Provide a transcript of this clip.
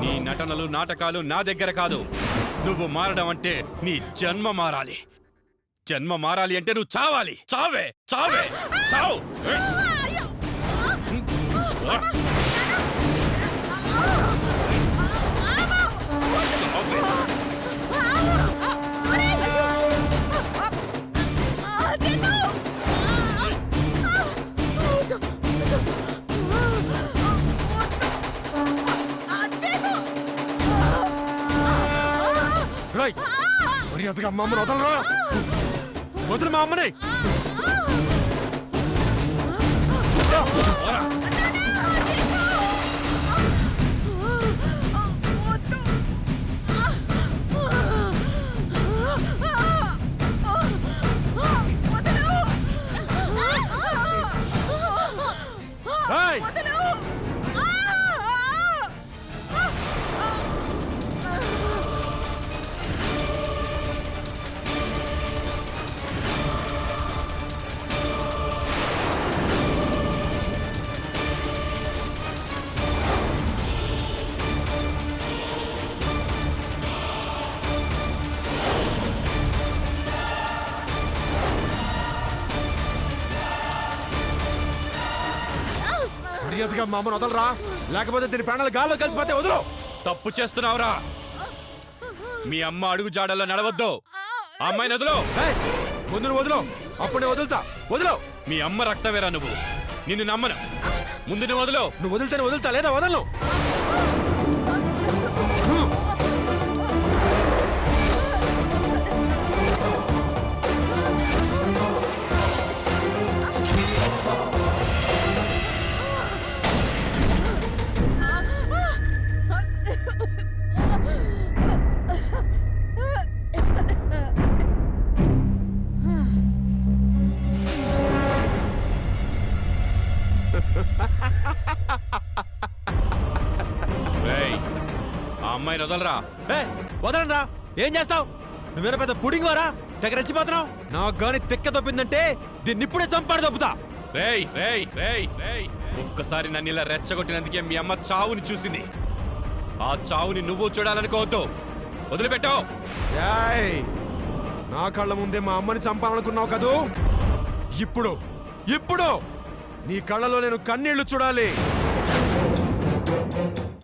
నీ నటనలు నాటకాలు నా దగ్గర కాదు. నువ్వు మారడం అంటే నీ జన్మ మారాలి. జన్మ మారాలి అంటే నువ్వు చావాలి. చావే చావే చావు. మర్యాదగా మా అమ్మను వదలరా. వదులు మా అమ్మని. మర్యాదగా మా అమ్మను వదలరా, లేకపోతే దీని ప్రాణాలు గాల్లో కలిసిపోతే. వదలు. తప్పు చేస్తున్నావురా. మీ అమ్మ అడుగు జాడల్లో నడవద్దు. ఆ అమ్మాయిని వదులు. ముందు నువ్వు వదులు, అప్పుడు నేను వదులుతా. వదులు. మీ అమ్మ రక్తమేరా నువ్వు. నిన్ను నమ్మను. ముందు నువ్వు వదులు. నువ్వు వదిలితేనే వదులుతా, లేదా వదలను. ఆ అమ్మాయిని వదలరా. వదలరా. ఏం చేస్తావు? నువ్వేనా పెద్ద పుడింగ్ వారా? దగ్గర రెచ్చిపోతున్నావు. నాకు గాని తెక్క తప్పిందంటే దీన్ని ఇప్పుడే చంపాడు తప్పుతా. రేయ్ రేయ్ రేయ్ రేయ్, ఒక్కసారి నన్ను ఇలా రెచ్చగొట్టినందుకే మీ అమ్మ చావుని చూసింది. ఆ చావుని నువ్వు చూడాలనుకోవద్దు. వదిలిపెట్టావు. నా కళ్ళ ముందే మా అమ్మని చంపాలనుకున్నావు కదూ. ఇప్పుడు ఇప్పుడు నీ కళ్ళలో నేను కన్నీళ్లు చూడాలి.